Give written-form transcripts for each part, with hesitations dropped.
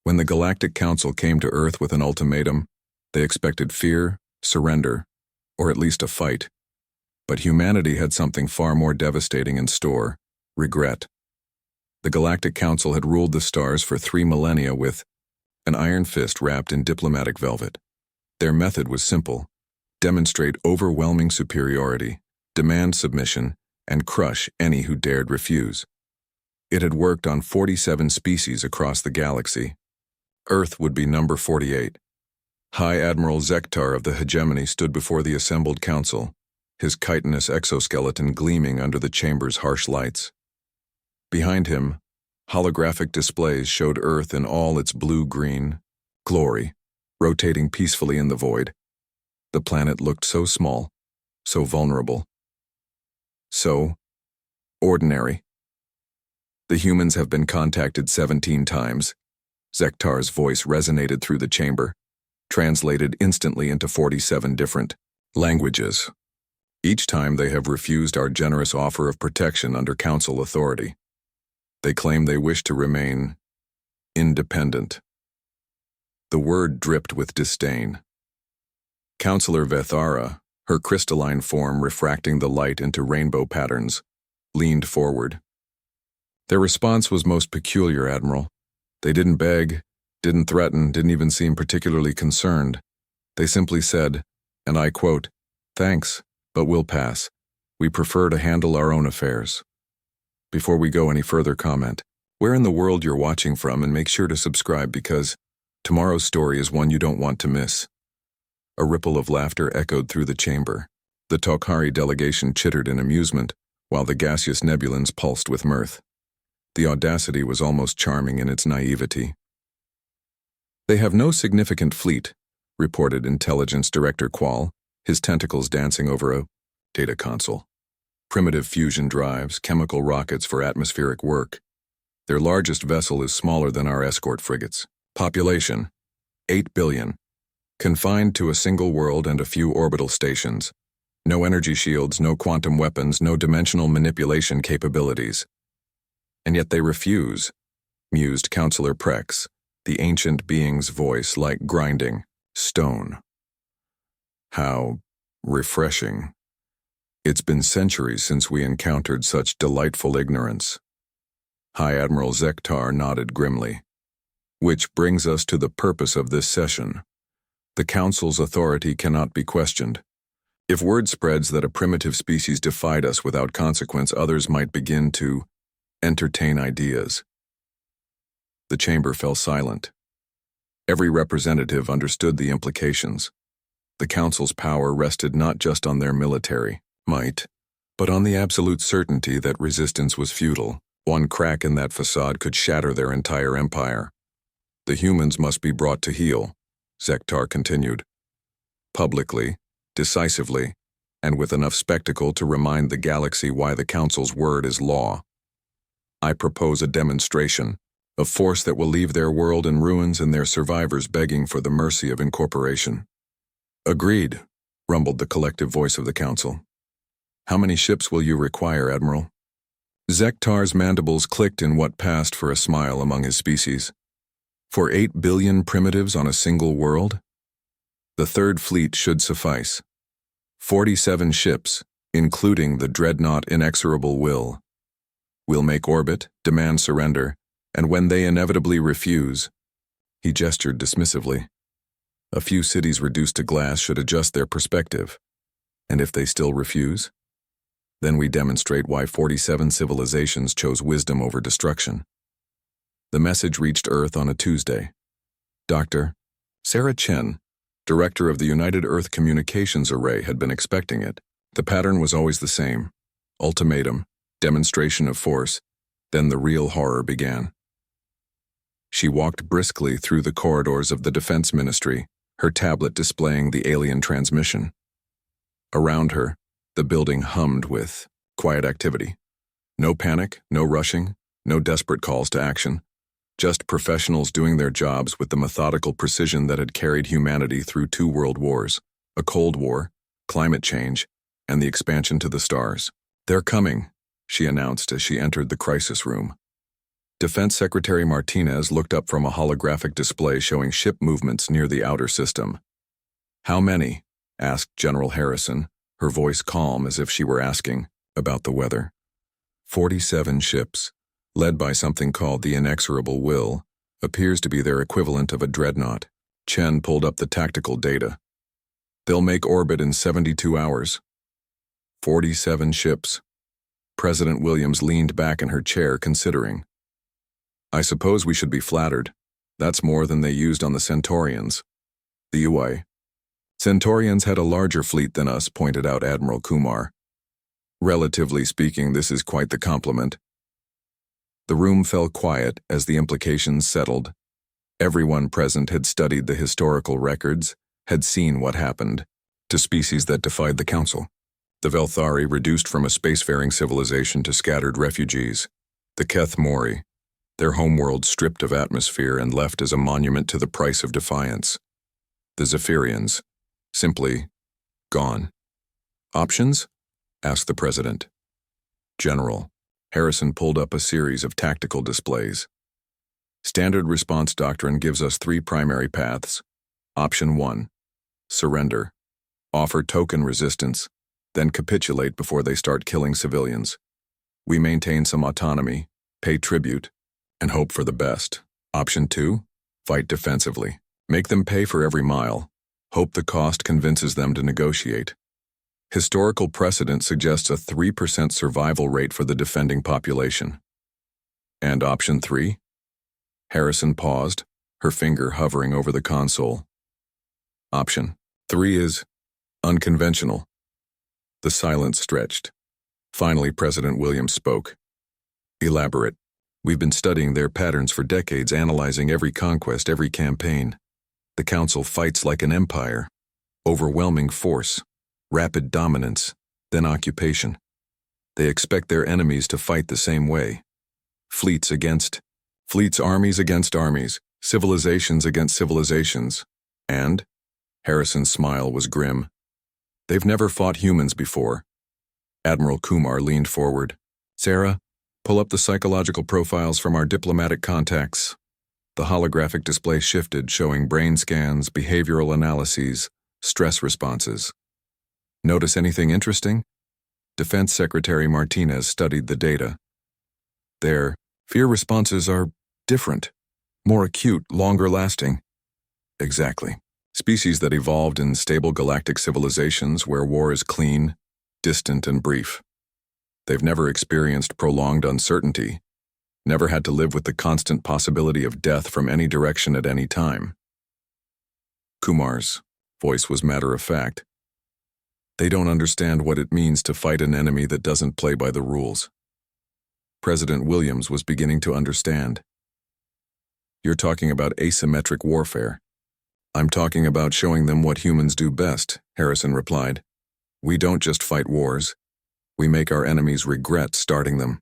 When the Galactic Council came to Earth with an ultimatum, they expected fear, surrender, or at least a fight. But humanity had something far more devastating in store: regret. The Galactic Council had ruled the stars for 3 millennia with an iron fist wrapped in diplomatic velvet. Their method was simple: demonstrate overwhelming superiority, demand submission, and crush any who dared refuse. It had worked on 47 species across the galaxy. Earth would be number 48. High Admiral Zektar of the Hegemony stood before the assembled council, his chitinous exoskeleton gleaming under the chamber's harsh lights. Behind him, holographic displays showed Earth in all its blue-green glory, rotating peacefully in the void. The planet looked so small, so vulnerable, so ordinary. The humans have been contacted 17 times. Zektar's voice resonated through the chamber, translated instantly into 47 different languages. Each time they have refused our generous offer of protection under council authority. They claim they wish to remain independent. The word dripped with disdain. Councillor Vethara, her crystalline form refracting the light into rainbow patterns, leaned forward. Their response was most peculiar, Admiral. They didn't beg, didn't threaten, didn't even seem particularly concerned. They simply said, and I quote, "Thanks, but we'll pass. We prefer to handle our own affairs." Before we go any further, comment where in the world you're watching from, and make sure to subscribe because tomorrow's story is one you don't want to miss. A ripple of laughter echoed through the chamber. The Tokhari delegation chittered in amusement, while the gaseous nebulans pulsed with mirth. The audacity was almost charming in its naivety. "They have no significant fleet," reported Intelligence Director Qual, his tentacles dancing over a data console. "Primitive fusion drives, chemical rockets for atmospheric work. Their largest vessel is smaller than our escort frigates. Population, 8 billion. Confined to a single world and a few orbital stations. No energy shields, no quantum weapons, no dimensional manipulation capabilities. And yet they refuse," mused Councillor Prex, the ancient being's voice like grinding stone. "How refreshing. It's been centuries since we encountered such delightful ignorance." High Admiral Zektar nodded grimly. "Which brings us to the purpose of this session. The Council's authority cannot be questioned. If word spreads that a primitive species defied us without consequence, others might begin to entertain ideas." The chamber fell silent. Every representative understood the implications. The Council's power rested not just on their military might, but on the absolute certainty that resistance was futile. One crack in that facade could shatter their entire empire. "The humans must be brought to heel," Zektar continued. "Publicly, decisively, and with enough spectacle to remind the galaxy why the Council's word is law. I propose a demonstration, a force that will leave their world in ruins and their survivors begging for the mercy of incorporation." "Agreed," rumbled the collective voice of the Council. "How many ships will you require, Admiral?" Zektar's mandibles clicked in what passed for a smile among his species. "For 8 billion primitives on a single world? The Third Fleet should suffice. 47 ships, including the dreadnought Inexorable Will. We'll make orbit, demand surrender, and when they inevitably refuse," he gestured dismissively, "a few cities reduced to glass should adjust their perspective. And if they still refuse, then we demonstrate why 47 civilizations chose wisdom over destruction." The message reached Earth on a Tuesday. Dr. Sarah Chen, director of the United Earth Communications Array, had been expecting it. The pattern was always the same: ultimatum, demonstration of force, then the real horror began. She walked briskly through the corridors of the Defense Ministry, her tablet displaying the alien transmission. Around her, the building hummed with quiet activity. No panic, no rushing, no desperate calls to action. Just professionals doing their jobs with the methodical precision that had carried humanity through 2 world wars, a Cold War, climate change, and the expansion to the stars. "They're coming," she announced as she entered the crisis room. Defense Secretary Martinez looked up from a holographic display showing ship movements near the outer system. "How many?" asked General Harrison, her voice calm as if she were asking about the weather. 47 ships, led by something called the Inexorable Will, appears to be their equivalent of a dreadnought. Chen pulled up the tactical data. They'll make orbit in 72 hours. 47 ships. President Williams leaned back in her chair, considering. "I suppose we should be flattered. That's more than they used on the Centaurians." The UI. "Centaurians had a larger fleet than us," pointed out Admiral Kumar. "Relatively speaking, this is quite the compliment." The room fell quiet as the implications settled. Everyone present had studied the historical records, had seen what happened to species that defied the Council. The Velthari reduced from a spacefaring civilization to scattered refugees. The Keth Mori, their homeworld stripped of atmosphere and left as a monument to the price of defiance. The Zephyrians, simply gone. "Options?" asked the President. "General." Harrison pulled up a series of tactical displays. "Standard response doctrine gives us 3 primary paths. Option 1, surrender. Offer token resistance, then capitulate before they start killing civilians. We maintain some autonomy, pay tribute, and hope for the best. Option 2, fight defensively. Make them pay for every mile. Hope the cost convinces them to negotiate. Historical precedent suggests a 3% survival rate for the defending population." "And option 3? Harrison paused, her finger hovering over the console. "Option 3 is unconventional." The silence stretched. Finally, President Williams spoke. "Elaborate. We've been studying their patterns for decades, analyzing every conquest, every campaign. The Council fights like an empire. Overwhelming force, rapid dominance, then occupation. They expect their enemies to fight the same way. Fleets, armies against armies, civilizations against civilizations. And," Harrison's smile was grim, "they've never fought humans before." Admiral Kumar leaned forward. "Sarah, pull up the psychological profiles from our diplomatic contacts." The holographic display shifted, showing brain scans, behavioral analyses, stress responses. "Notice anything interesting?" Defense Secretary Martinez studied the data. "Their fear responses are different, more acute, longer lasting." "Exactly. Species that evolved in stable galactic civilizations where war is clean, distant, and brief. They've never experienced prolonged uncertainty, never had to live with the constant possibility of death from any direction at any time." Kumar's voice was matter-of-fact. "They don't understand what it means to fight an enemy that doesn't play by the rules." President Williams was beginning to understand. "You're talking about asymmetric warfare." "I'm talking about showing them what humans do best," Harrison replied. "We don't just fight wars. We make our enemies regret starting them."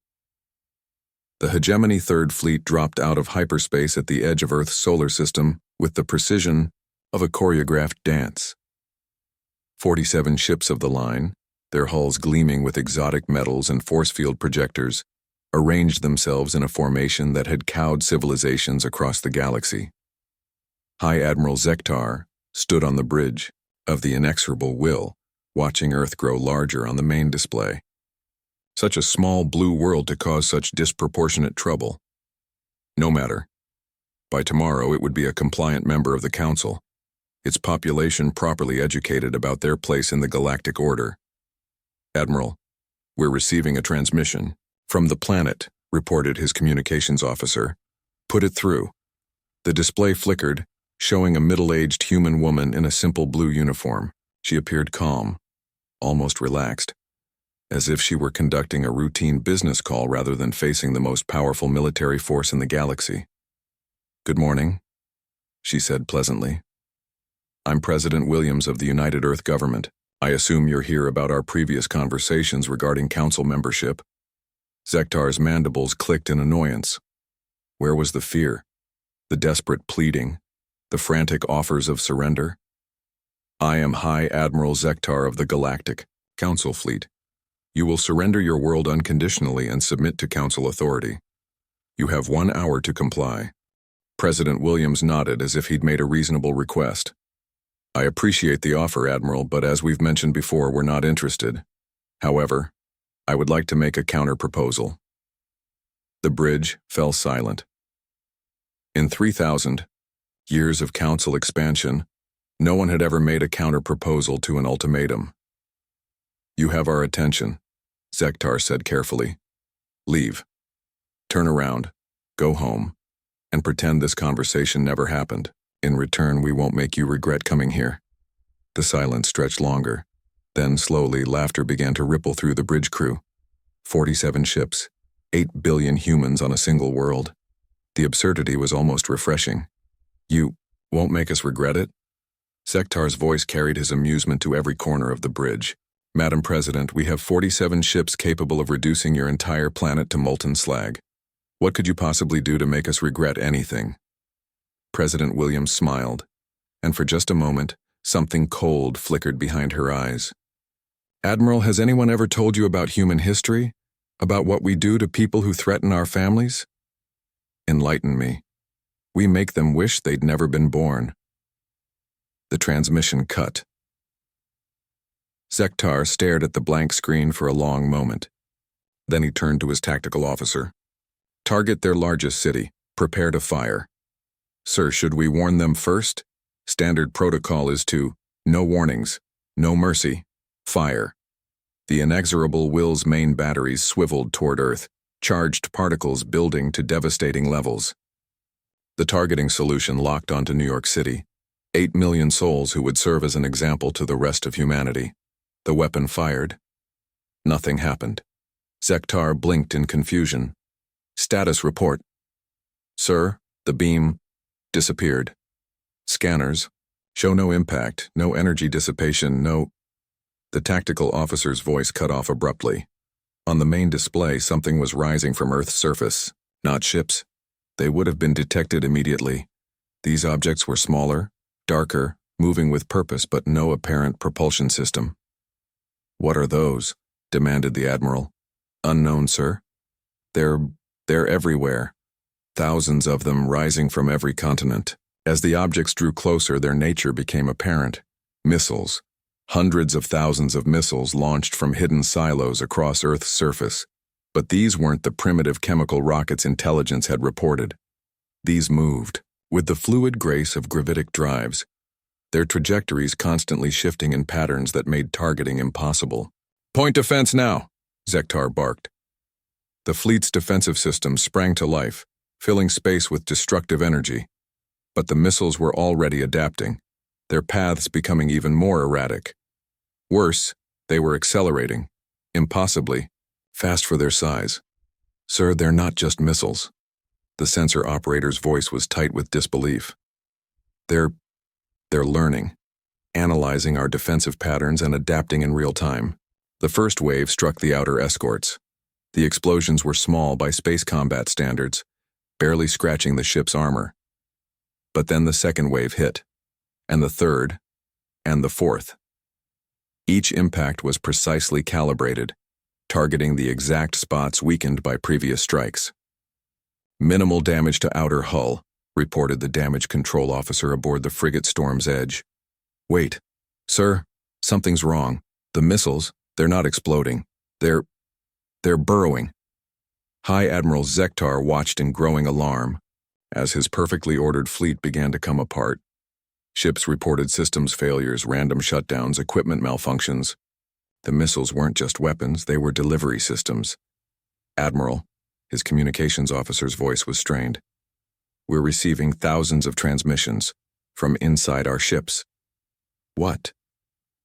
The Hegemony Third Fleet dropped out of hyperspace at the edge of Earth's solar system with the precision of a choreographed dance. 47 ships of the line, their hulls gleaming with exotic metals and force field projectors, arranged themselves in a formation that had cowed civilizations across the galaxy. High Admiral Zektar stood on the bridge of the Inexorable Will, watching Earth grow larger on the main display. Such a small blue world to cause such disproportionate trouble. No matter. By tomorrow it would be a compliant member of the Council, its population properly educated about their place in the galactic order. "Admiral, we're receiving a transmission from the planet," reported his communications officer. "Put it through." The display flickered, showing a middle-aged human woman in a simple blue uniform. She appeared calm, almost relaxed, as if she were conducting a routine business call rather than facing the most powerful military force in the galaxy. "Good morning," she said pleasantly. "I'm President Williams of the United Earth Government. I assume you're here about our previous conversations regarding Council membership." Zektar's mandibles clicked in annoyance. Where was the fear? The desperate pleading? The frantic offers of surrender? "I am High Admiral Zektar of the Galactic Council Fleet. You will surrender your world unconditionally and submit to Council authority." You have 1 hour to comply. President Williams nodded as if he'd made a reasonable request. I appreciate the offer, Admiral, but as we've mentioned before, we're not interested. However, I would like to make a counter-proposal. The bridge fell silent. In 3,000 years of council expansion, no one had ever made a counter-proposal to an ultimatum. You have our attention, Zektar said carefully. Leave. Turn around, go home, and pretend this conversation never happened. In return, we won't make you regret coming here. The silence stretched longer. Then, slowly, laughter began to ripple through the bridge crew. 47 ships, 8 billion humans on a single world. The absurdity was almost refreshing. You won't make us regret it? Zektar's voice carried his amusement to every corner of the bridge. Madam President, we have 47 ships capable of reducing your entire planet to molten slag. What could you possibly do to make us regret anything? President Williams smiled, and for just a moment, something cold flickered behind her eyes. Admiral, has anyone ever told you about human history? About what we do to people who threaten our families? Enlighten me. We make them wish they'd never been born. The transmission cut. Zektar stared at the blank screen for a long moment. Then he turned to his tactical officer. Target their largest city. Prepare to fire. Sir, should we warn them first? Standard protocol is to, no warnings, no mercy, fire. The inexorable Will's main batteries swiveled toward Earth, charged particles building to devastating levels. The targeting solution locked onto New York City. 8 million souls who would serve as an example to the rest of humanity. The weapon fired. Nothing happened. Zektar blinked in confusion. Status report. Sir, the beam disappeared. Scanners show no impact, no energy dissipation, no... The tactical officer's voice cut off abruptly. On the main display, something was rising from Earth's surface. Not ships. They would have been detected immediately. These objects were smaller, darker, moving with purpose but no apparent propulsion system. What are those? Demanded the Admiral. Unknown, sir. They're everywhere. Thousands of them rising from every continent. As the objects drew closer, their nature became apparent. Missiles. Hundreds of thousands of missiles launched from hidden silos across Earth's surface. But these weren't the primitive chemical rockets intelligence had reported. These moved, with the fluid grace of gravitic drives, their trajectories constantly shifting in patterns that made targeting impossible. Point defense now, Zektar barked. The fleet's defensive systems sprang to life, filling space with destructive energy. But the missiles were already adapting, their paths becoming even more erratic. Worse, they were accelerating, impossibly, fast for their size. Sir, they're not just missiles. The sensor operator's voice was tight with disbelief. They're learning, analyzing our defensive patterns and adapting in real time. The first wave struck the outer escorts. The explosions were small by space combat standards, barely scratching the ship's armor. But then the second wave hit, and the third, and the fourth. Each impact was precisely calibrated, targeting the exact spots weakened by previous strikes. Minimal damage to outer hull, reported the damage control officer aboard the frigate Storm's Edge. Wait, sir, something's wrong. The missiles, they're not exploding. They're burrowing. High Admiral Zektar watched in growing alarm as his perfectly ordered fleet began to come apart. Ships reported systems failures, random shutdowns, equipment malfunctions. The missiles weren't just weapons, they were delivery systems. Admiral, his communications officer's voice was strained. We're receiving thousands of transmissions from inside our ships. What?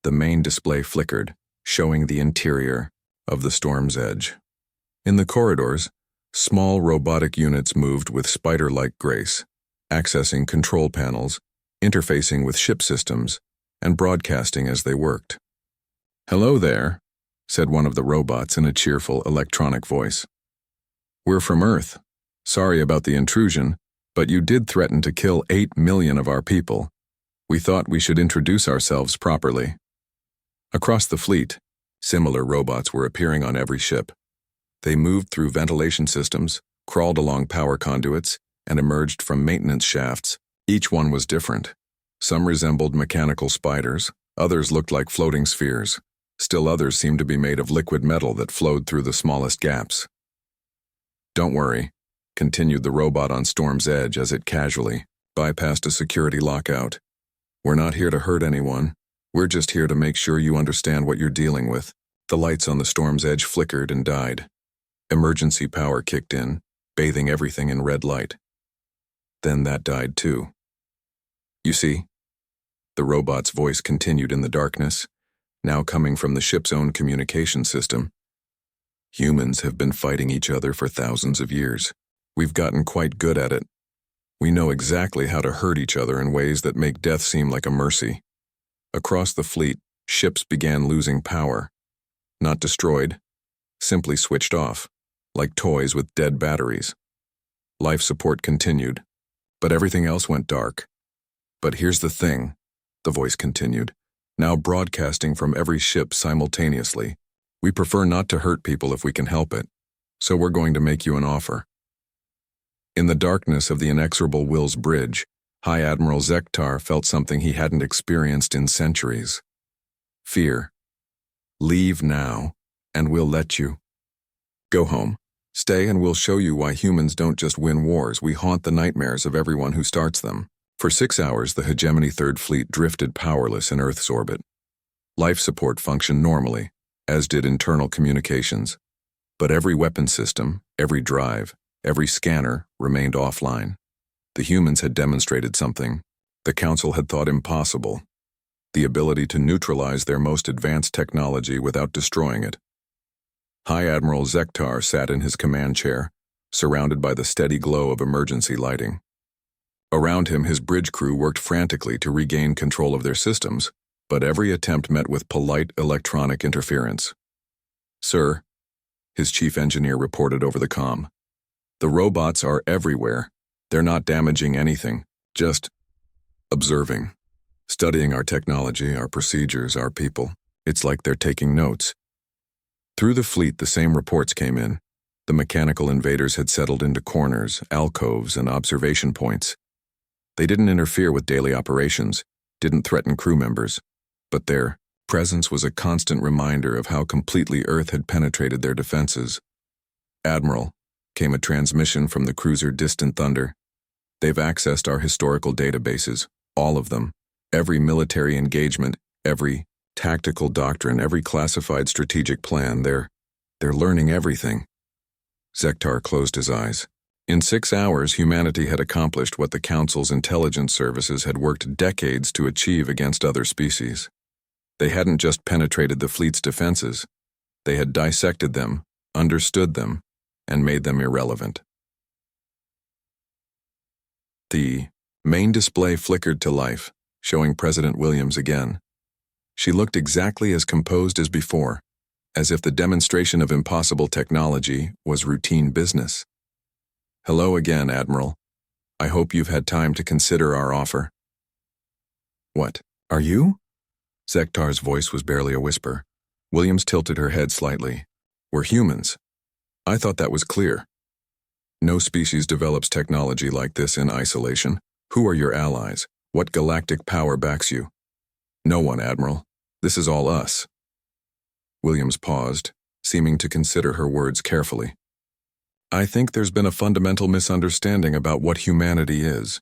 The main display flickered, showing the interior of the Storm's Edge. In the corridors, small robotic units moved with spider-like grace, accessing control panels, interfacing with ship systems, and broadcasting as they worked. Hello there, said one of the robots in a cheerful electronic voice. We're from Earth. Sorry about the intrusion, but you did threaten to kill 8 million of our people. We thought we should introduce ourselves properly. Across the fleet, similar robots were appearing on every ship. They moved through ventilation systems, crawled along power conduits, and emerged from maintenance shafts. Each one was different. Some resembled mechanical spiders, others looked like floating spheres. Still others seemed to be made of liquid metal that flowed through the smallest gaps. "Don't worry," continued the robot on Storm's edge as it casually bypassed a security lockout. "We're not here to hurt anyone. We're just here to make sure you understand what you're dealing with." The lights on the Storm's edge flickered and died. Emergency power kicked in, bathing everything in red light. Then that died too. "You see?" The robot's voice continued in the darkness, now coming from the ship's own communication system. "Humans have been fighting each other for thousands of years. We've gotten quite good at it. We know exactly how to hurt each other in ways that make death seem like a mercy." Across the fleet, ships began losing power. Not destroyed, simply switched off, like toys with dead batteries. Life support continued, but everything else went dark. "But here's the thing," the voice continued, now broadcasting from every ship simultaneously. "We prefer not to hurt people if we can help it, so we're going to make you an offer." In the darkness of the inexorable Will's Bridge, High Admiral Zektar felt something he hadn't experienced in centuries. Fear. "Leave now, and we'll let you. Go home. Stay and we'll show you why humans don't just win wars, we haunt the nightmares of everyone who starts them." For 6 hours, the Hegemony Third Fleet drifted powerless in Earth's orbit. Life support functioned normally, as did internal communications. But every weapon system, every drive, every scanner remained offline. The humans had demonstrated something the Council had thought impossible: the ability to neutralize their most advanced technology without destroying it. High Admiral Zektar sat in his command chair, surrounded by the steady glow of emergency lighting. Around him, his bridge crew worked frantically to regain control of their systems, but every attempt met with polite electronic interference. "Sir," his chief engineer reported over the comm, "the robots are everywhere. They're not damaging anything, just observing. Studying our technology, our procedures, our people. It's like they're taking notes." Through the fleet, the same reports came in. The mechanical invaders had settled into corners, alcoves, and observation points. They didn't interfere with daily operations, didn't threaten crew members, but their presence was a constant reminder of how completely Earth had penetrated their defenses. "Admiral," came a transmission from the cruiser Distant Thunder. "They've accessed our historical databases, all of them. Every military engagement, every tactical doctrine, every classified strategic plan. They're learning everything." Zektar closed his eyes. In 6 hours, humanity had accomplished what the Council's intelligence services had worked decades to achieve against other species. They hadn't just penetrated the fleet's defenses. They had dissected them, understood them, and made them irrelevant. The main display flickered to life, showing President Williams again. She looked exactly as composed as before, as if the demonstration of impossible technology was routine business. "Hello again, Admiral. I hope you've had time to consider our offer." "What, are you?" Zektar's voice was barely a whisper. Williams tilted her head slightly. "We're humans. I thought that was clear. No species develops technology like this in isolation. Who are your allies? What galactic power backs you?" "No one, Admiral. This is all us." Williams paused, seeming to consider her words carefully. "I think there's been a fundamental misunderstanding about what humanity is.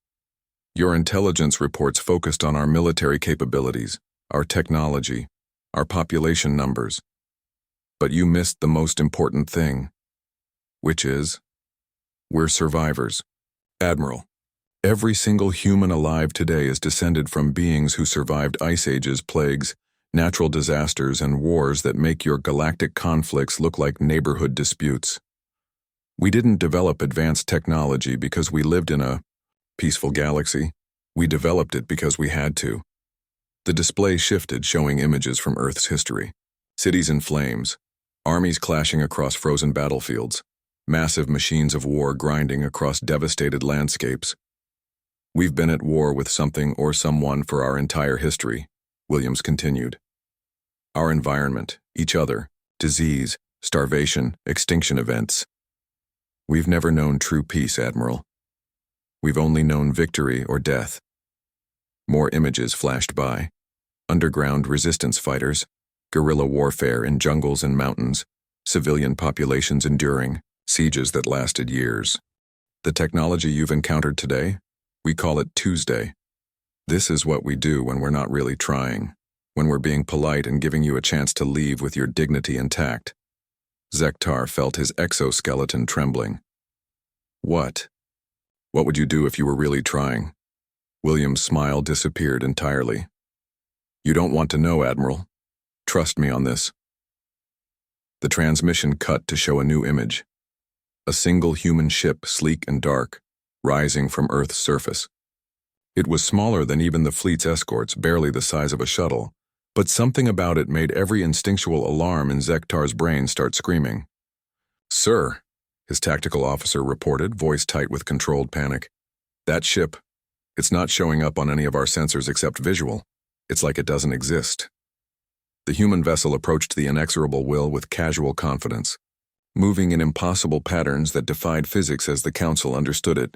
Your intelligence reports focused on our military capabilities, our technology, our population numbers. But you missed the most important thing, which is, we're survivors. Admiral, every single human alive today is descended from beings who survived ice ages, plagues, natural disasters, and wars that make your galactic conflicts look like neighborhood disputes. We didn't develop advanced technology because we lived in a peaceful galaxy. We developed it because we had to." The display shifted, showing images from Earth's history. Cities in flames, armies clashing across frozen battlefields, massive machines of war grinding across devastated landscapes. "We've been at war with something or someone for our entire history," Williams continued. "Our environment, each other, disease, starvation, extinction events. We've never known true peace, Admiral. We've only known victory or death. More images flashed by. Underground resistance fighters, guerrilla warfare in jungles and mountains, civilian populations enduring, sieges that lasted years. The technology you've encountered today, we call it Tuesday. This is what we do when we're not really trying, when we're being polite and giving you a chance to leave with your dignity intact. Zektar felt his exoskeleton trembling. What? What would you do if you were really trying? William's smile disappeared entirely. You don't want to know, Admiral. Trust me on this. The transmission cut to show a new image. A single human ship, sleek and dark, rising from Earth's surface. It was smaller than even the fleet's escorts, barely the size of a shuttle, but something about it made every instinctual alarm in Zektar's brain start screaming. Sir, his tactical officer reported, voice tight with controlled panic. That ship, it's not showing up on any of our sensors except visual. It's like it doesn't exist. The human vessel approached the inexorable will with casual confidence, moving in impossible patterns that defied physics as the Council understood it.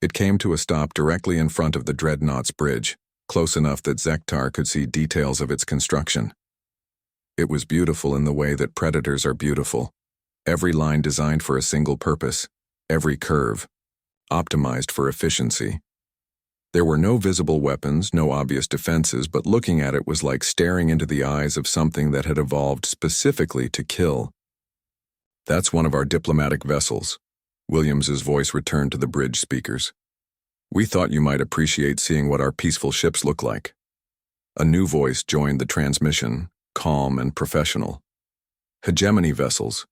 It came to a stop directly in front of the Dreadnought's bridge, close enough that Zektar could see details of its construction. It was beautiful in the way that predators are beautiful. Every line designed for a single purpose, every curve, optimized for efficiency. There were no visible weapons, no obvious defenses, but looking at it was like staring into the eyes of something that had evolved specifically to kill. That's one of our diplomatic vessels. Williams's voice returned to the bridge speakers. We thought you might appreciate seeing what our peaceful ships look like. A new voice joined the transmission, calm and professional. Hegemony vessels.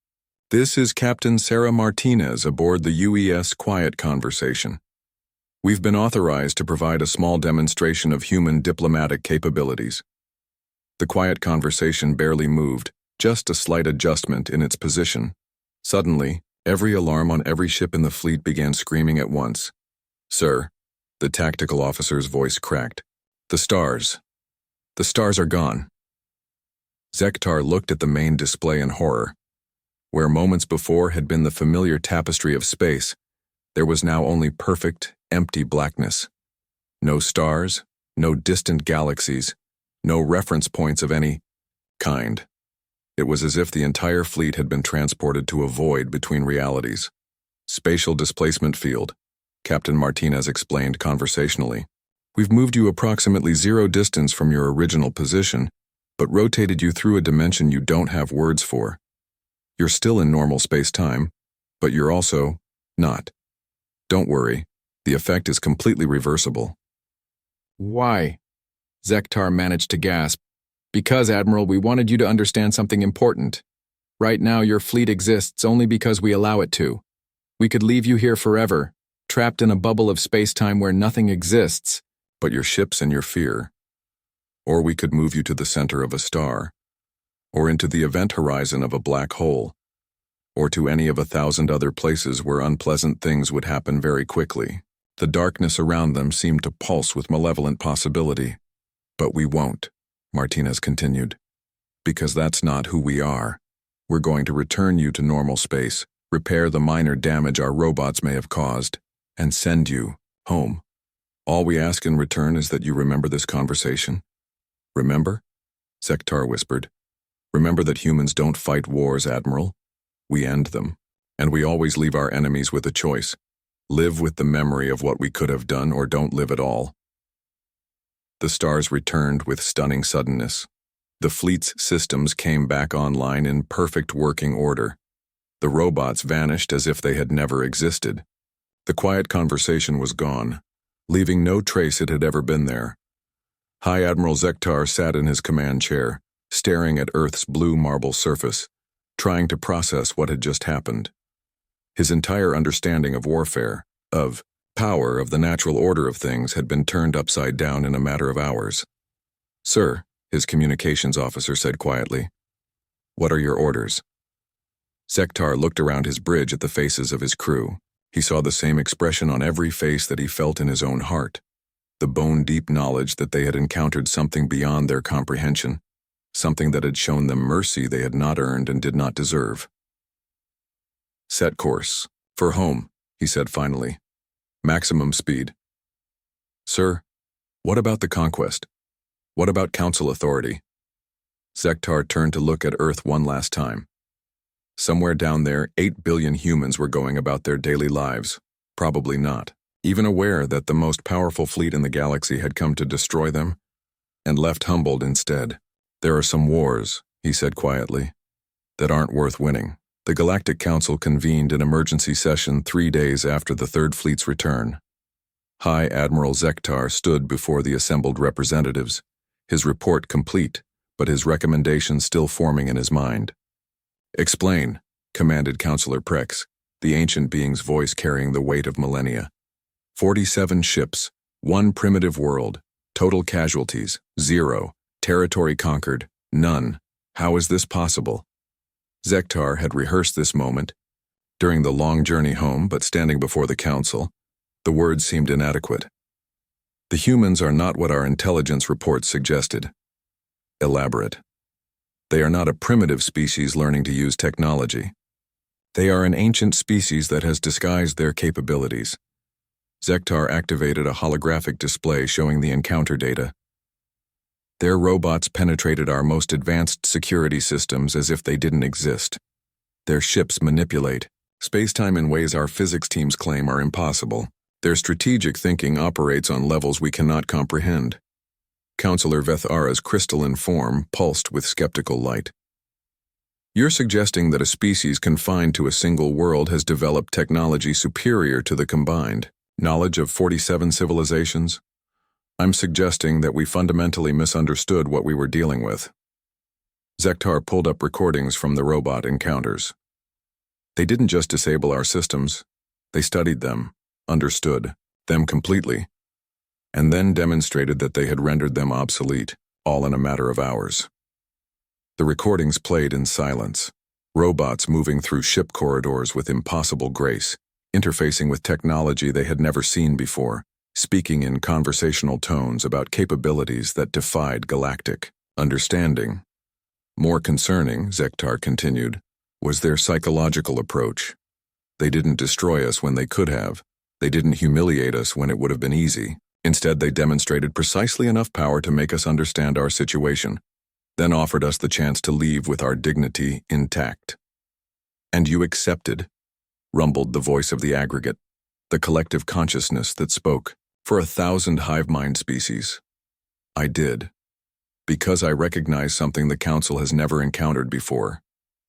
This is Captain Sarah Martinez aboard the UES Quiet Conversation. We've been authorized to provide a small demonstration of human diplomatic capabilities. The Quiet Conversation barely moved, just a slight adjustment in its position. Suddenly, every alarm on every ship in the fleet began screaming at once. Sir, the tactical officer's voice cracked. The stars are gone. Zektar looked at the main display in horror. Where moments before had been the familiar tapestry of space, there was now only perfect, empty blackness. No stars, no distant galaxies, no reference points of any kind. It was as if the entire fleet had been transported to a void between realities. Spatial displacement field, Captain Martinez explained conversationally. We've moved you approximately 0 distance from your original position, but rotated you through a dimension you don't have words for. You're still in normal space-time, but you're also not. Don't worry, the effect is completely reversible. Why? Zektar managed to gasp. Because, Admiral, we wanted you to understand something important. Right now, your fleet exists only because we allow it to. We could leave you here forever, trapped in a bubble of space-time where nothing exists. But your ships and your fear. Or we could move you to the center of a star, or into the event horizon of a black hole, or to any of 1,000 other places where unpleasant things would happen very quickly. The darkness around them seemed to pulse with malevolent possibility. But we won't, Martinez continued, because that's not who we are. We're going to return you to normal space, repair the minor damage our robots may have caused, and send you home. All we ask in return is that you remember this conversation. Remember? Zektar whispered. Remember that humans don't fight wars, Admiral. We end them. And we always leave our enemies with a choice. Live with the memory of what we could have done or don't live at all. The stars returned with stunning suddenness. The fleet's systems came back online in perfect working order. The robots vanished as if they had never existed. The quiet conversation was gone, leaving no trace it had ever been there. High Admiral Zektar sat in his command chair, staring at Earth's blue marble surface, trying to process what had just happened. His entire understanding of warfare, of power, of the natural order of things had been turned upside down in a matter of hours. Sir, his communications officer said quietly, what are your orders? Zektar looked around his bridge at the faces of his crew. He saw the same expression on every face that he felt in his own heart, the bone-deep knowledge that they had encountered something beyond their comprehension, something that had shown them mercy they had not earned and did not deserve. Set course, For home, he said finally. Maximum speed. Sir, what about the conquest? What about council authority? Zektar turned to look at Earth one last time. Somewhere down there, 8 billion humans were going about their daily lives. Probably not, even aware that the most powerful fleet in the galaxy had come to destroy them, and left humbled instead. There are some wars, he said quietly, that aren't worth winning. The Galactic Council convened an emergency session 3 days after the Third Fleet's return. High Admiral Zektar stood before the assembled representatives, his report complete, but his recommendations still forming in his mind. Explain, commanded Counselor Prex, the ancient being's voice carrying the weight of millennia. 47 ships, 1 primitive world, total casualties, 0, territory conquered, none. How is this possible? Zektar had rehearsed this moment. During the long journey home, but standing before the council, the words seemed inadequate. The humans are not what our intelligence reports suggested. Elaborate. They are not a primitive species learning to use technology. They are an ancient species that has disguised their capabilities. Zektar activated a holographic display showing the encounter data. Their robots penetrated our most advanced security systems as if they didn't exist. Their ships manipulate space-time in ways our physics teams claim are impossible. Their strategic thinking operates on levels we cannot comprehend. Counselor Vethara's crystalline form pulsed with skeptical light. You're suggesting that a species confined to a single world has developed technology superior to the combined knowledge of 47 civilizations? I'm suggesting that we fundamentally misunderstood what we were dealing with. Zektar pulled up recordings from the robot encounters. They didn't just disable our systems, they studied them, understood them completely, and then demonstrated that they had rendered them obsolete, all in a matter of hours. The recordings played in silence, robots moving through ship corridors with impossible grace, interfacing with technology they had never seen before, speaking in conversational tones about capabilities that defied galactic understanding. More concerning, Zektar continued, was their psychological approach. They didn't destroy us when they could have. They didn't humiliate us when it would have been easy. Instead, they demonstrated precisely enough power to make us understand our situation, then offered us the chance to leave with our dignity intact. And you accepted, rumbled the voice of the aggregate, the collective consciousness that spoke for 1,000 hive mind species. I did, because I recognize something the Council has never encountered before,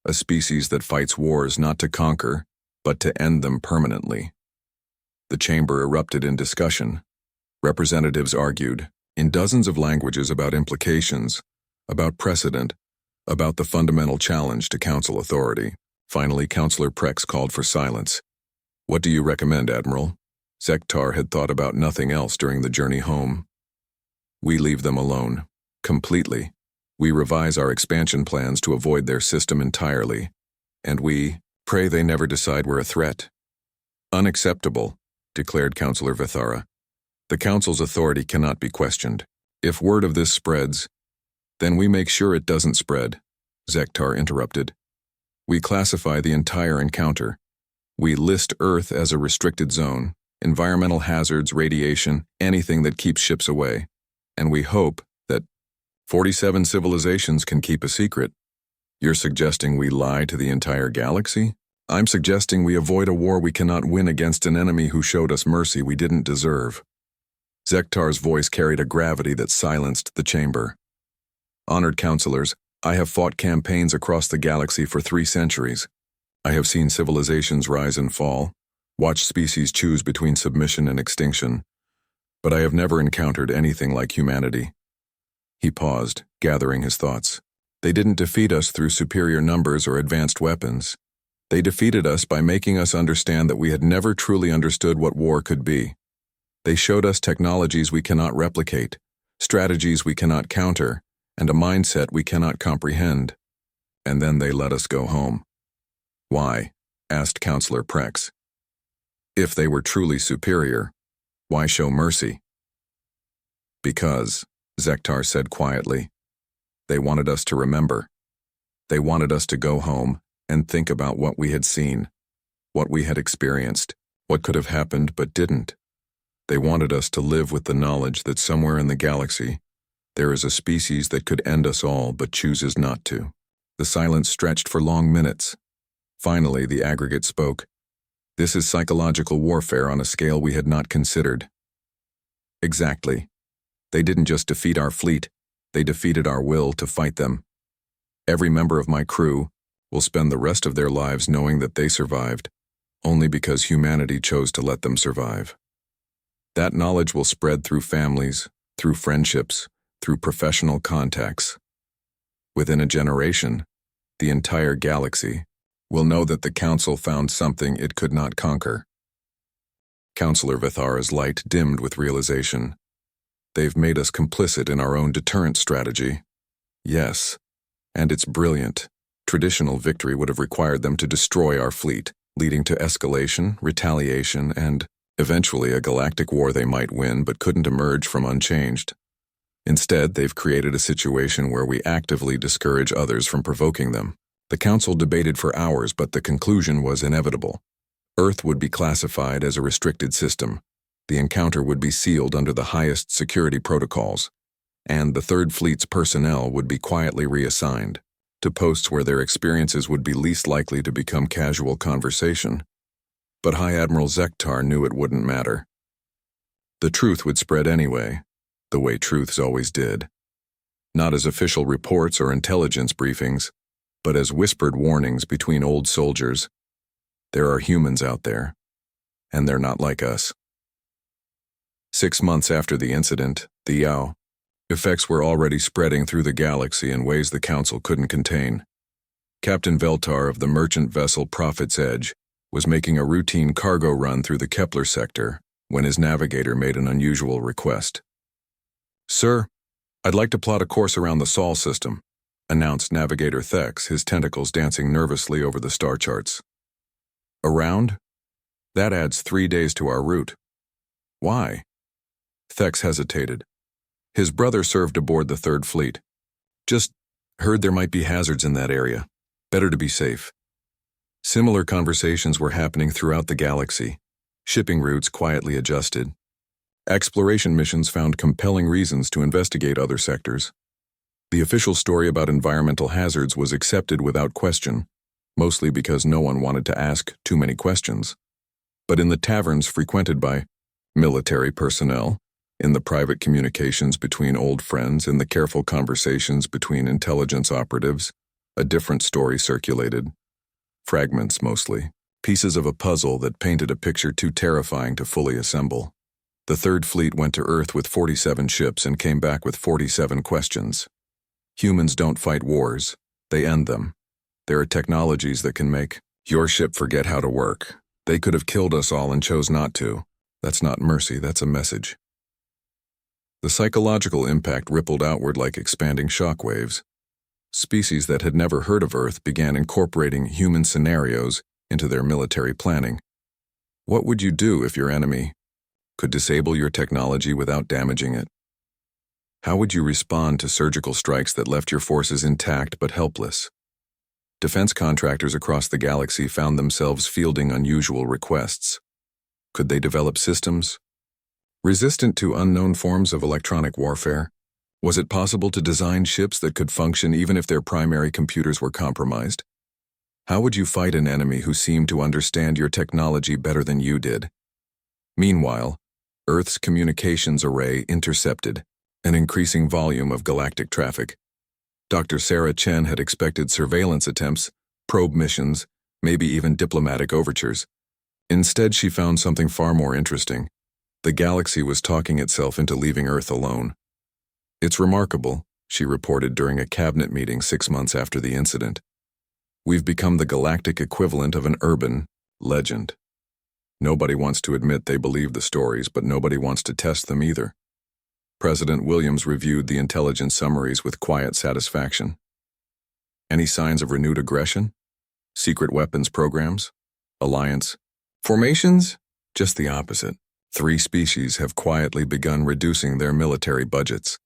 a species that fights wars not to conquer, but to end them permanently. The chamber erupted in discussion. Representatives argued, in dozens of languages, about implications, about precedent, about the fundamental challenge to Council authority. Finally, Counselor Prex called for silence. What do you recommend, Admiral? Zektar had thought about nothing else during the journey home. We leave them alone, completely. We revise our expansion plans to avoid their system entirely. And we pray they never decide we're a threat. Unacceptable, declared Counselor Vethara. The Council's authority cannot be questioned. If word of this spreads, then we make sure it doesn't spread, Zektar interrupted. We classify the entire encounter. We list Earth as a restricted zone, environmental hazards, radiation, anything that keeps ships away. And we hope that 47 civilizations can keep a secret. You're suggesting we lie to the entire galaxy? I'm suggesting we avoid a war we cannot win against an enemy who showed us mercy we didn't deserve. Zektar's voice carried a gravity that silenced the chamber. Honored counselors, I have fought campaigns across the galaxy for 3 centuries. I have seen civilizations rise and fall, watched species choose between submission and extinction, but I have never encountered anything like humanity. He paused, gathering his thoughts. They didn't defeat us through superior numbers or advanced weapons. They defeated us by making us understand that we had never truly understood what war could be. They showed us technologies we cannot replicate, strategies we cannot counter, and a mindset we cannot comprehend. And then they let us go home. Why? Asked Counselor Prex. If they were truly superior, why show mercy? Because, Zektar said quietly, they wanted us to remember. They wanted us to go home and think about what we had seen. what we had experienced, what could have happened but didn't. They wanted us to live with the knowledge that somewhere in the galaxy, there is a species that could end us all but chooses not to. The silence stretched for long minutes. Finally, the aggregate spoke. This is psychological warfare on a scale we had not considered. Exactly. They didn't just defeat our fleet, they defeated our will to fight them. Every member of my crew will spend the rest of their lives knowing that they survived, only because humanity chose to let them survive. That knowledge will spread through families, through friendships, through professional contacts. Within a generation, the entire galaxy will know that the Council found something it could not conquer. Counselor Vithara's light dimmed with realization. They've made us complicit in our own deterrent strategy. Yes, and it's brilliant. Traditional victory would have required them to destroy our fleet, leading to escalation, retaliation, and, eventually, a galactic war they might win but couldn't emerge from unchanged. Instead, they've created a situation where we actively discourage others from provoking them. The Council debated for hours, but the conclusion was inevitable. Earth would be classified as a restricted system. The encounter would be sealed under the highest security protocols, and the Third Fleet's personnel would be quietly reassigned to posts where their experiences would be least likely to become casual conversation. But High Admiral Zektar knew it wouldn't matter. The truth would spread anyway, the way truths always did. Not as official reports or intelligence briefings, but as whispered warnings between old soldiers. There are humans out there, and they're not like us. 6 months after the incident, the Yao effects were already spreading through the galaxy in ways the Council couldn't contain. Captain Veltar of the merchant vessel Prophet's Edge was making a routine cargo run through the Kepler sector when his navigator made an unusual request. "Sir, I'd like to plot a course around the Sol system," announced Navigator Thex, his tentacles dancing nervously over the star charts. "Around? That adds 3 days to our route." "Why?" Thex hesitated. His brother served aboard the Third Fleet. "Just heard there might be hazards in that area. Better to be safe." Similar conversations were happening throughout the galaxy. Shipping routes quietly adjusted. Exploration missions found compelling reasons to investigate other sectors. The official story about environmental hazards was accepted without question, mostly because no one wanted to ask too many questions. But in the taverns frequented by military personnel, in the private communications between old friends, in the careful conversations between intelligence operatives, a different story circulated. Fragments mostly, pieces of a puzzle that painted a picture too terrifying to fully assemble. The Third Fleet went to Earth with 47 ships and came back with 47 questions. Humans don't fight wars, they end them. There are technologies that can make your ship forget how to work. They could have killed us all and chose not to. That's not mercy, that's a message. The psychological impact rippled outward like expanding shockwaves. Species that had never heard of Earth began incorporating human scenarios into their military planning. What would you do if your enemy could disable your technology without damaging it? How would you respond to surgical strikes that left your forces intact but helpless? Defense contractors across the galaxy found themselves fielding unusual requests. Could they develop systems resistant to unknown forms of electronic warfare? Was it possible to design ships that could function even if their primary computers were compromised? How would you fight an enemy who seemed to understand your technology better than you did? Meanwhile, Earth's communications array intercepted an increasing volume of galactic traffic. Dr. Sarah Chen had expected surveillance attempts, probe missions, maybe even diplomatic overtures. Instead, she found something far more interesting. The galaxy was talking itself into leaving Earth alone. "It's remarkable," she reported during a cabinet meeting 6 months after the incident. "We've become the galactic equivalent of an urban legend. Nobody wants to admit they believe the stories, but nobody wants to test them either." President Williams reviewed the intelligence summaries with quiet satisfaction. Any signs of renewed aggression? Secret weapons programs? Alliance formations? Just the opposite. 3 species have quietly begun reducing their military budgets.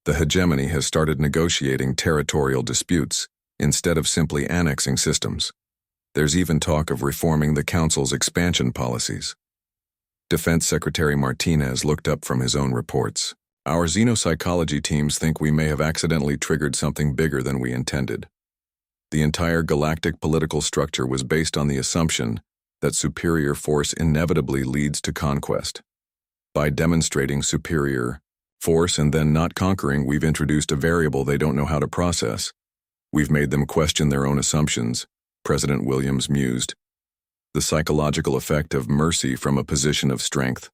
The hegemony has started negotiating territorial disputes instead of simply annexing systems. There's even talk of reforming the Council's expansion policies. Defense Secretary Martinez looked up from his own reports. Our xenopsychology teams think we may have accidentally triggered something bigger than we intended. The entire galactic political structure was based on the assumption that superior force inevitably leads to conquest. By demonstrating superior force and then not conquering, we've introduced a variable they don't know how to process. We've made them question their own assumptions, President Williams mused. The psychological effect of mercy from a position of strength.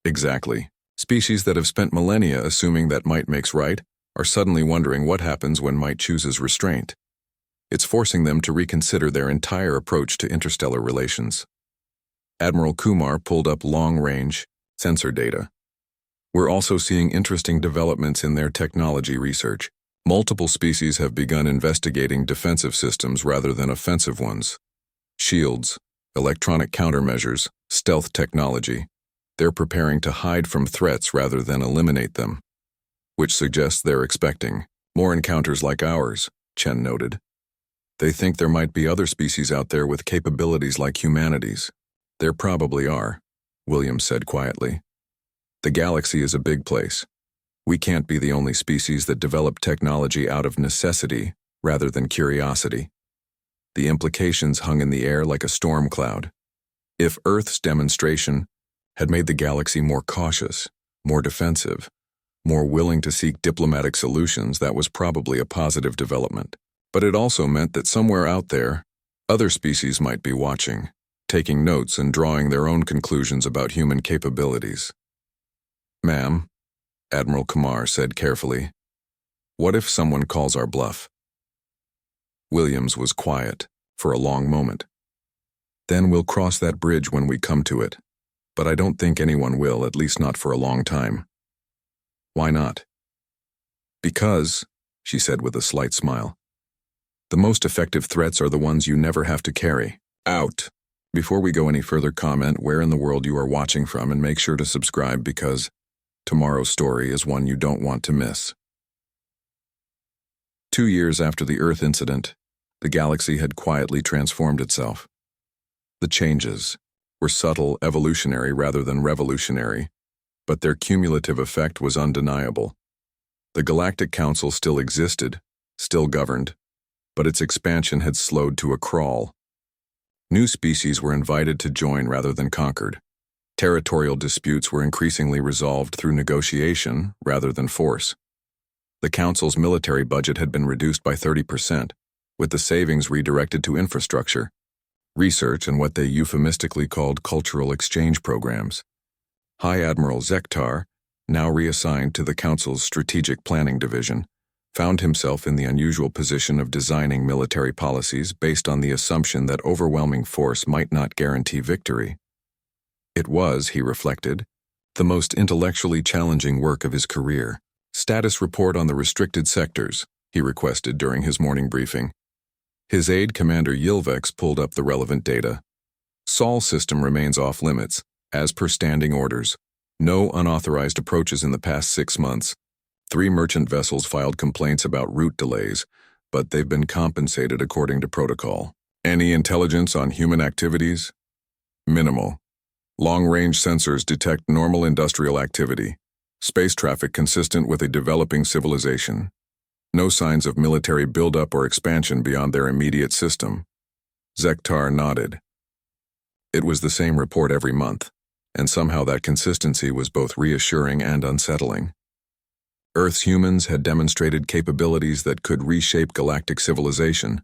Exactly. Species that have spent millennia assuming that might makes right are suddenly wondering what happens when might chooses restraint. It's forcing them to reconsider their entire approach to interstellar relations. Admiral Kumar pulled up long-range sensor data. We're also seeing interesting developments in their technology research. Multiple species have begun investigating defensive systems rather than offensive ones. Shields, electronic countermeasures, stealth technology. They're preparing to hide from threats rather than eliminate them, which suggests they're expecting more encounters like ours, Chen noted. They think there might be other species out there with capabilities like humanity's. There probably are, Williams said quietly. The galaxy is a big place. We can't be the only species that develop technology out of necessity rather than curiosity. The implications hung in the air like a storm cloud. If Earth's demonstration had made the galaxy more cautious, more defensive, more willing to seek diplomatic solutions, that was probably a positive development. But it also meant that somewhere out there, other species might be watching, taking notes and drawing their own conclusions about human capabilities. Ma'am, Admiral Kumar said carefully, what if someone calls our bluff? Williams was quiet for a long moment. Then we'll cross that bridge when we come to it. But I don't think anyone will, at least not for a long time. Why not? Because, she said with a slight smile, the most effective threats are the ones you never have to carry. Out. Before we go any further, comment where in the world you are watching from and make sure to subscribe because tomorrow's story is one you don't want to miss. 2 years after the Earth incident, the galaxy had quietly transformed itself. The changes were subtle, evolutionary rather than revolutionary, but their cumulative effect was undeniable. The Galactic Council still existed, still governed, but its expansion had slowed to a crawl. New species were invited to join rather than conquered. Territorial disputes were increasingly resolved through negotiation rather than force. The Council's military budget had been reduced by 30%, with the savings redirected to infrastructure, research, and what they euphemistically called cultural exchange programs. High Admiral Zektar, now reassigned to the Council's Strategic Planning Division, found himself in the unusual position of designing military policies based on the assumption that overwhelming force might not guarantee victory. It was, he reflected, the most intellectually challenging work of his career. Status report on the restricted sectors, he requested during his morning briefing. His aide, Commander Yilvex, pulled up the relevant data. Sol system remains off limits, as per standing orders. No unauthorized approaches in the past 6 months. 3 merchant vessels filed complaints about route delays, but they've been compensated according to protocol. Any intelligence on human activities? Minimal. Long-range sensors detect normal industrial activity. Space traffic consistent with a developing civilization. No signs of military buildup or expansion beyond their immediate system. Zektar nodded. It was the same report every month, and somehow that consistency was both reassuring and unsettling. Earth's humans had demonstrated capabilities that could reshape galactic civilization,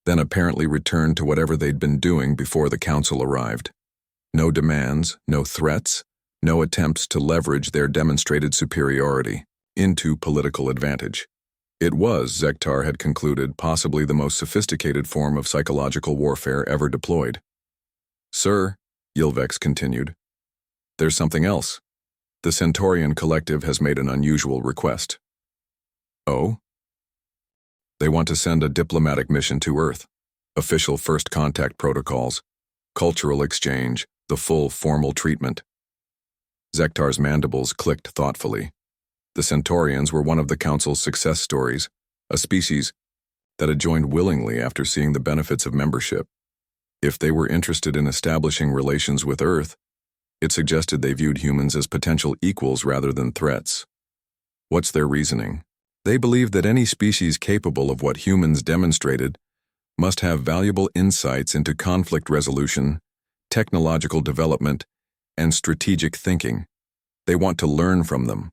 then apparently returned to whatever they'd been doing before the Council arrived. No demands, no threats, no attempts to leverage their demonstrated superiority into political advantage. It was, Zektar had concluded, possibly the most sophisticated form of psychological warfare ever deployed. Sir, Yilvex continued, there's something else. The Centaurian Collective has made an unusual request. Oh? They want to send a diplomatic mission to Earth, official first contact protocols, cultural exchange, the full formal treatment. Zektar's mandibles clicked thoughtfully. The Centaurians were one of the Council's success stories, a species that had joined willingly after seeing the benefits of membership. If they were interested in establishing relations with Earth, it suggested they viewed humans as potential equals rather than threats. What's their reasoning? They believed that any species capable of what humans demonstrated must have valuable insights into conflict resolution, technological development, and strategic thinking. They want to learn from them.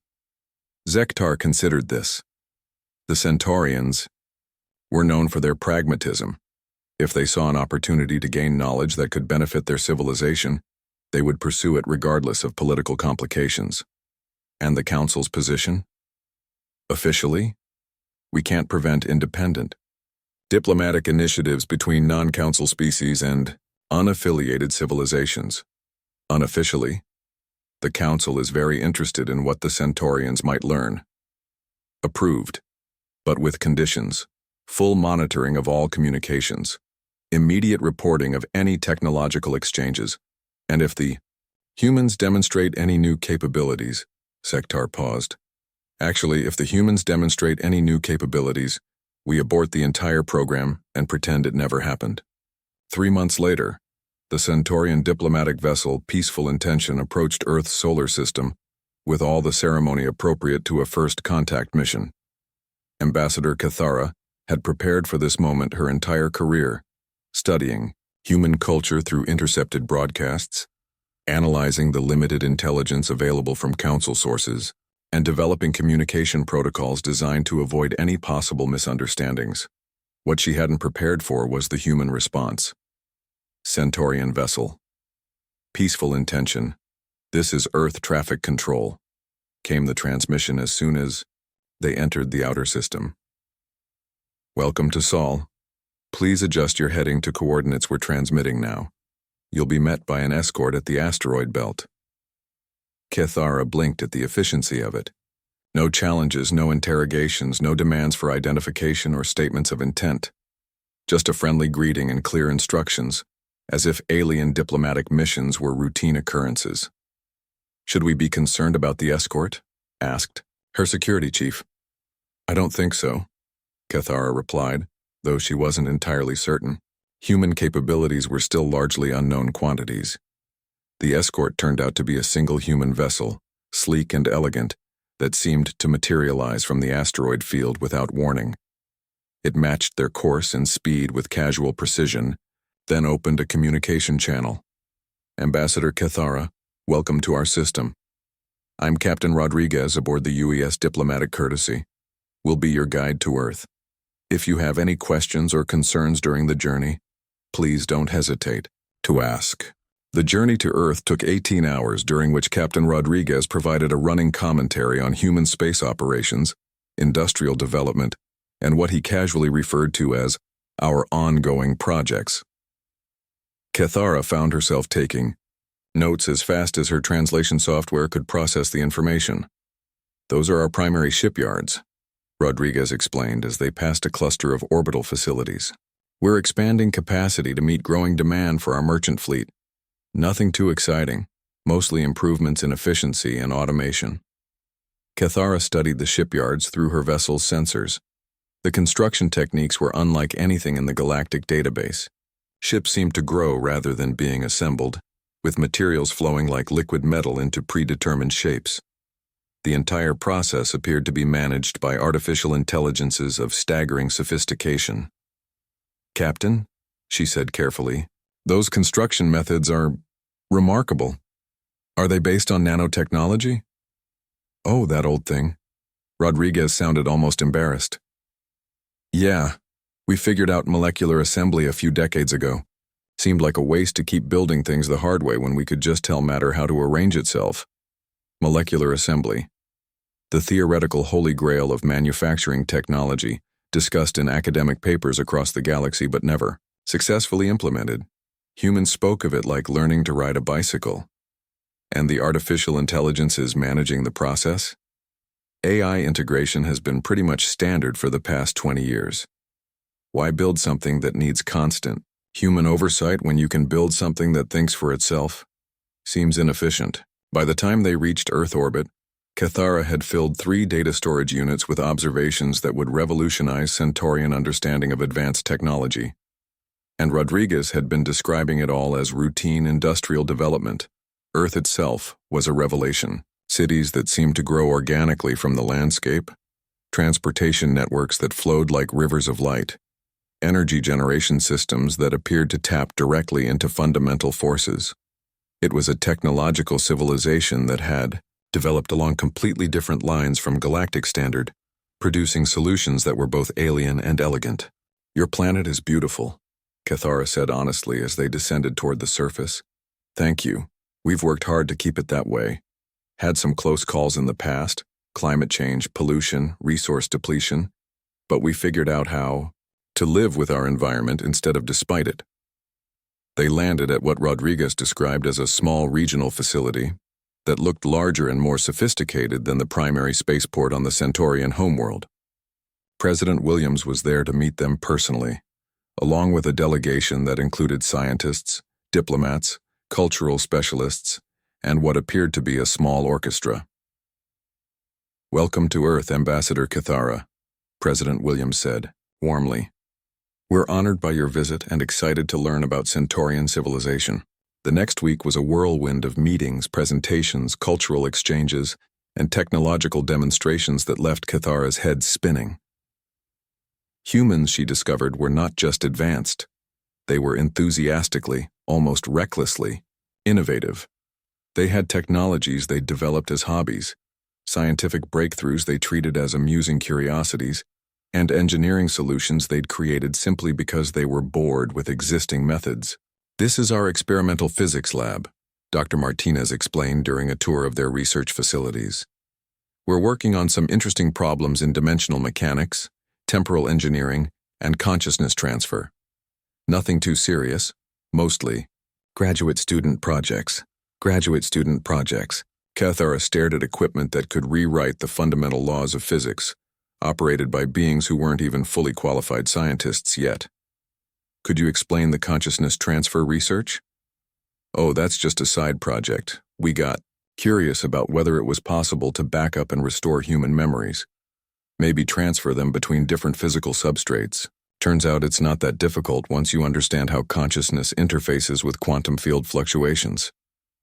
Zektar considered this. The Centaurians were known for their pragmatism. If they saw an opportunity to gain knowledge that could benefit their civilization, they would pursue it regardless of political complications. And the Council's position? Officially, we can't prevent independent, diplomatic initiatives between non-Council species and unaffiliated civilizations. Unofficially, the Council is very interested in what the Centaurians might learn. Approved, but with conditions: full monitoring of all communications, immediate reporting of any technological exchanges, and if the humans demonstrate any new capabilities. Zektar paused. Actually, if the humans demonstrate any new capabilities, we abort the entire program and pretend it never happened. 3 months later, the Centaurian diplomatic vessel Peaceful Intention approached Earth's solar system with all the ceremony appropriate to a first contact mission. Ambassador Cathara had prepared for this moment her entire career, studying human culture through intercepted broadcasts, analyzing the limited intelligence available from Council sources, and developing communication protocols designed to avoid any possible misunderstandings. What she hadn't prepared for was the human response. Centaurian vessel. Peaceful Intention. This is Earth traffic control, came the transmission as soon as they entered the outer system. Welcome to Sol. Please adjust your heading to coordinates we're transmitting now. You'll be met by an escort at the asteroid belt. Cathara blinked at the efficiency of it. No challenges, no interrogations, no demands for identification or statements of intent. Just a friendly greeting and clear instructions, as if alien diplomatic missions were routine occurrences. Should we be concerned about the escort? Asked her security chief. I don't think so, Cathara replied, though she wasn't entirely certain. Human capabilities were still largely unknown quantities. The escort turned out to be a single human vessel, sleek and elegant, that seemed to materialize from the asteroid field without warning. It matched their course and speed with casual precision, then opened a communication channel. Ambassador Cathara, welcome to our system. I'm Captain Rodriguez aboard the UES Diplomatic Courtesy. We'll be your guide to Earth. If you have any questions or concerns during the journey, please don't hesitate to ask. The journey to Earth took 18 hours, during which Captain Rodriguez provided a running commentary on human space operations, industrial development, and what he casually referred to as our ongoing projects. Cathara found herself taking notes as fast as her translation software could process the information. Those are our primary shipyards, Rodriguez explained as they passed a cluster of orbital facilities. We're expanding capacity to meet growing demand for our merchant fleet. Nothing too exciting, mostly improvements in efficiency and automation. Cathara studied the shipyards through her vessel's sensors. The construction techniques were unlike anything in the galactic database. Ships seemed to grow rather than being assembled, with materials flowing like liquid metal into predetermined shapes. The entire process appeared to be managed by artificial intelligences of staggering sophistication. Captain, she said carefully, those construction methods are remarkable. Are they based on nanotechnology? Oh, that old thing. Rodriguez sounded almost embarrassed. Yeah, we figured out molecular assembly a few decades ago. Seemed like a waste to keep building things the hard way when we could just tell matter how to arrange itself. Molecular assembly. The theoretical holy grail of manufacturing technology, discussed in academic papers across the galaxy but never successfully implemented. Humans spoke of it like learning to ride a bicycle. And the artificial intelligence is managing the process? AI integration has been pretty much standard for the past 20 years. Why build something that needs constant human oversight when you can build something that thinks for itself? Seems inefficient. By the time they reached Earth orbit, Cathara had filled 3 data storage units with observations that would revolutionize Centaurian understanding of advanced technology. And Rodriguez had been describing it all as routine industrial development. Earth itself was a revelation. Cities that seemed to grow organically from the landscape, transportation networks that flowed like rivers of light, energy generation systems that appeared to tap directly into fundamental forces. It was a technological civilization that had developed along completely different lines from galactic standard, producing solutions that were both alien and elegant. "Your planet is beautiful," Cathara said honestly as they descended toward the surface. "Thank you. We've worked hard to keep it that way. Had some close calls in the past, climate change, pollution, resource depletion, but we figured out how to live with our environment instead of despite it." They landed at what Rodriguez described as a small regional facility that looked larger and more sophisticated than the primary spaceport on the Centaurian homeworld. President Williams was there to meet them personally, along with a delegation that included scientists, diplomats, cultural specialists, and what appeared to be a small orchestra. "Welcome to Earth, Ambassador Cathara," President Williams said, warmly. "We're honored by your visit and excited to learn about Centaurian civilization." The next week was a whirlwind of meetings, presentations, cultural exchanges, and technological demonstrations that left Cathara's head spinning. Humans, she discovered, were not just advanced. They were enthusiastically, almost recklessly, innovative. They had technologies they'd developed as hobbies, scientific breakthroughs they treated as amusing curiosities, and engineering solutions they'd created simply because they were bored with existing methods. "This is our experimental physics lab," Dr. Martinez explained during a tour of their research facilities. "We're working on some interesting problems in dimensional mechanics, temporal engineering, and consciousness transfer. Nothing too serious, mostly graduate student projects. Cathara stared at equipment that could rewrite the fundamental laws of physics, operated by beings who weren't even fully qualified scientists yet. "Could you explain the consciousness transfer research?" "Oh, that's just a side project. We got curious about whether it was possible to back up and restore human memories. Maybe transfer them between different physical substrates. Turns out it's not that difficult once you understand how consciousness interfaces with quantum field fluctuations.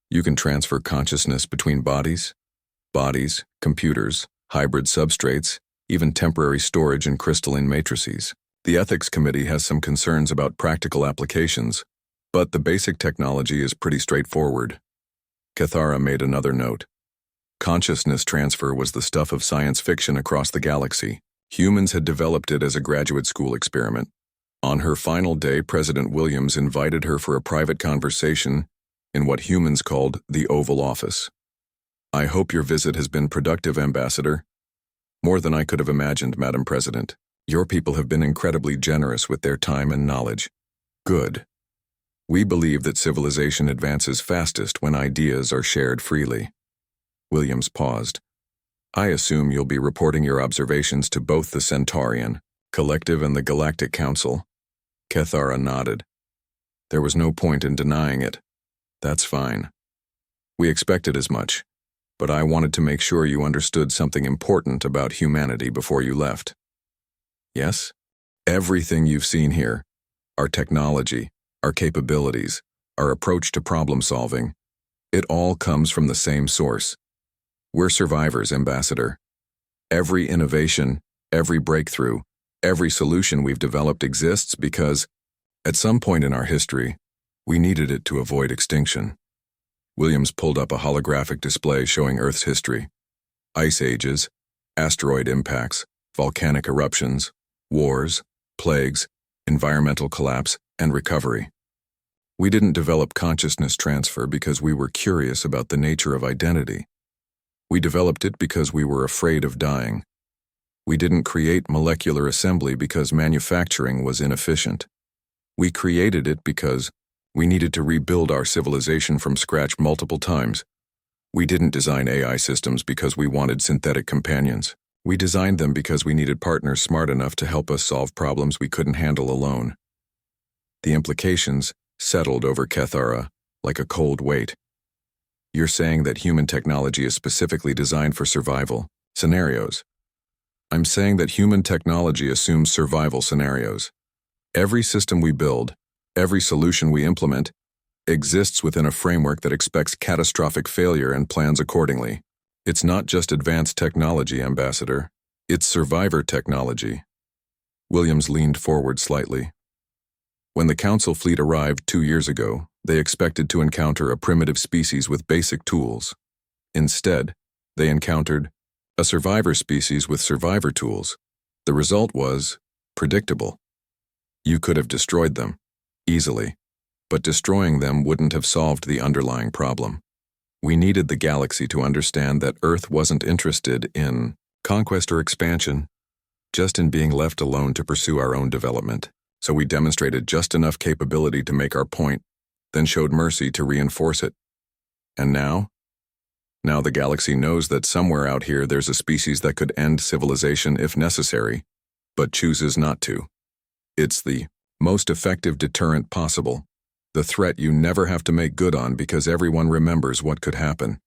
You can transfer consciousness between bodies, computers, hybrid substrates, even temporary storage in crystalline matrices. The ethics committee has some concerns about practical applications, but the basic technology is pretty straightforward." Cathara made another note. Consciousness transfer was the stuff of science fiction across the galaxy. Humans had developed it as a graduate school experiment. On her final day, President Williams invited her for a private conversation in what humans called the Oval Office. "I hope your visit has been productive, Ambassador." "More than I could have imagined, Madam President. Your people have been incredibly generous with their time and knowledge." "Good. We believe that civilization advances fastest when ideas are shared freely." Williams paused. "I assume you'll be reporting your observations to both the Centaurian Collective and the Galactic Council." Cathara nodded. There was no point in denying it. "That's fine. We expected as much, but I wanted to make sure you understood something important about humanity before you left." "Yes?" "Everything you've seen here, our technology, our capabilities, our approach to problem solving, it all comes from the same source. We're survivors, Ambassador. Every innovation, every breakthrough, every solution we've developed exists because, at some point in our history, we needed it to avoid extinction." Williams pulled up a holographic display showing Earth's history. Ice ages, asteroid impacts, volcanic eruptions, wars, plagues, environmental collapse, and recovery. "We didn't develop consciousness transfer because we were curious about the nature of identity. We developed it because we were afraid of dying. We didn't create molecular assembly because manufacturing was inefficient. We created it because we needed to rebuild our civilization from scratch multiple times. We didn't design AI systems because we wanted synthetic companions. We designed them because we needed partners smart enough to help us solve problems we couldn't handle alone." The implications settled over Cathara like a cold weight. "You're saying that human technology is specifically designed for survival scenarios." "I'm saying that human technology assumes survival scenarios. Every system we build, Every solution we implement exists within a framework that expects catastrophic failure and plans accordingly. It's not just advanced technology, Ambassador. It's survivor technology. Williams leaned forward slightly. When the Council fleet arrived 2 years ago, they expected to encounter a primitive species with basic tools. Instead, they encountered a survivor species with survivor tools. The result was predictable. You could have destroyed them, easily, but destroying them wouldn't have solved the underlying problem. We needed the galaxy to understand that Earth wasn't interested in conquest or expansion, just in being left alone to pursue our own development. So we demonstrated just enough capability to make our point, then showed mercy to reinforce it. And now? Now the galaxy knows that somewhere out here there's a species that could end civilization if necessary, but chooses not to. It's the most effective deterrent possible, the threat you never have to make good on because everyone remembers what could happen.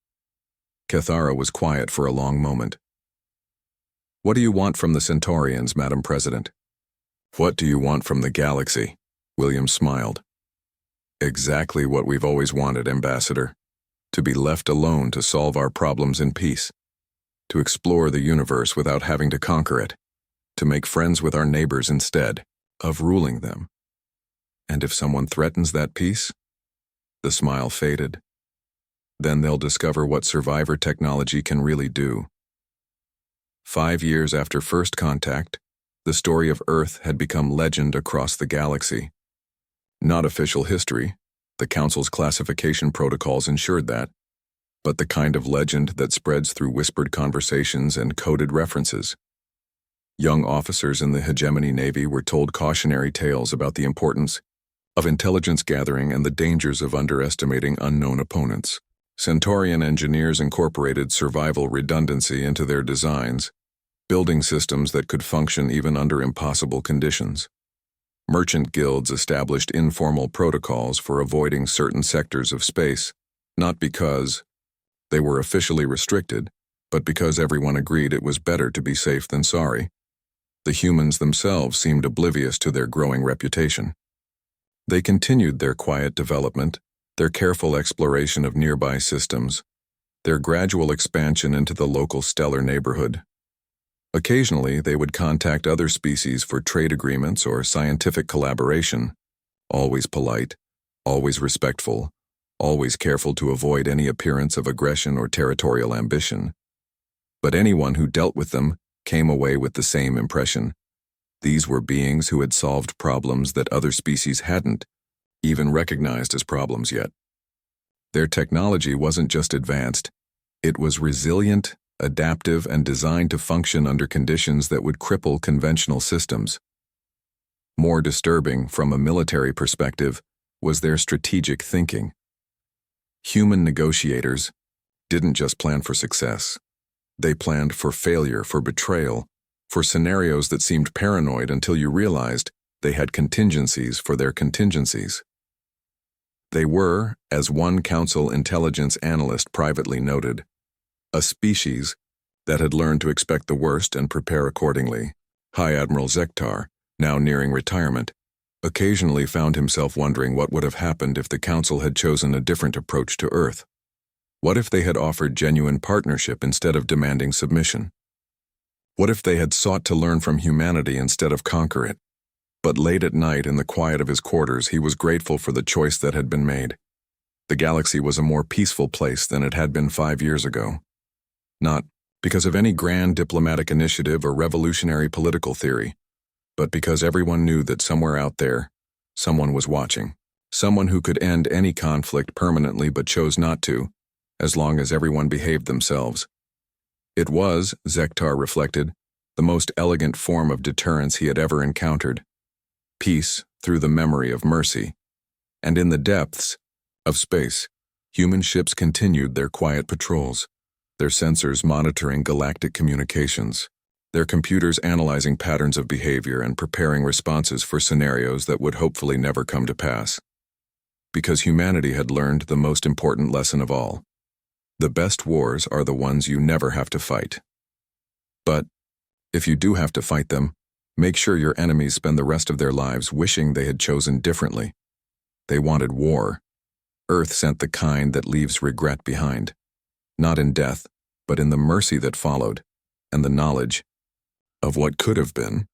Cathara was quiet for a long moment. What do you want from the Centaurians, Madam President? What do you want from the galaxy? William smiled. Exactly what we've always wanted, Ambassador. To be left alone to solve our problems in peace. To explore the universe without having to conquer it. To make friends with our neighbors instead of ruling them. And if someone threatens that peace? The smile faded. Then they'll discover what survivor technology can really do. 5 years after first contact, the story of Earth had become legend across the galaxy. Not official history, the Council's classification protocols ensured that, but the kind of legend that spreads through whispered conversations and coded references. Young officers in the Hegemony Navy were told cautionary tales about the importance of intelligence gathering and the dangers of underestimating unknown opponents. Centaurian engineers incorporated survival redundancy into their designs, building systems that could function even under impossible conditions. Merchant guilds established informal protocols for avoiding certain sectors of space, not because they were officially restricted, but because everyone agreed it was better to be safe than sorry. The humans themselves seemed oblivious to their growing reputation. They continued their quiet development, their careful exploration of nearby systems, their gradual expansion into the local stellar neighborhood. Occasionally, they would contact other species for trade agreements or scientific collaboration, always polite, always respectful, always careful to avoid any appearance of aggression or territorial ambition. But anyone who dealt with them came away with the same impression. These were beings who had solved problems that other species hadn't even recognized as problems yet. Their technology wasn't just advanced, it was resilient, adaptive, and designed to function under conditions that would cripple conventional systems. More disturbing, from a military perspective, was their strategic thinking. Human negotiators didn't just plan for success. They planned for failure, for betrayal, for scenarios that seemed paranoid until you realized they had contingencies for their contingencies. They were, as one Council intelligence analyst privately noted, a species that had learned to expect the worst and prepare accordingly. High Admiral Zektar, now nearing retirement, occasionally found himself wondering what would have happened if the Council had chosen a different approach to Earth. What if they had offered genuine partnership instead of demanding submission? What if they had sought to learn from humanity instead of conquer it? But late at night, in the quiet of his quarters, he was grateful for the choice that had been made. The galaxy was a more peaceful place than it had been 5 years ago. Not because of any grand diplomatic initiative or revolutionary political theory, but because everyone knew that somewhere out there, someone was watching. Someone who could end any conflict permanently but chose not to, as long as everyone behaved themselves. It was, Zektar reflected, the most elegant form of deterrence he had ever encountered. Peace through the memory of mercy. And in the depths of space, human ships continued their quiet patrols, their sensors monitoring galactic communications, their computers analyzing patterns of behavior and preparing responses for scenarios that would hopefully never come to pass. Because humanity had learned the most important lesson of all. The best wars are the ones you never have to fight. But, if you do have to fight them, make sure your enemies spend the rest of their lives wishing they had chosen differently. They wanted war. Earth sent the kind that leaves regret behind. Not in death, but in the mercy that followed, and the knowledge of what could have been.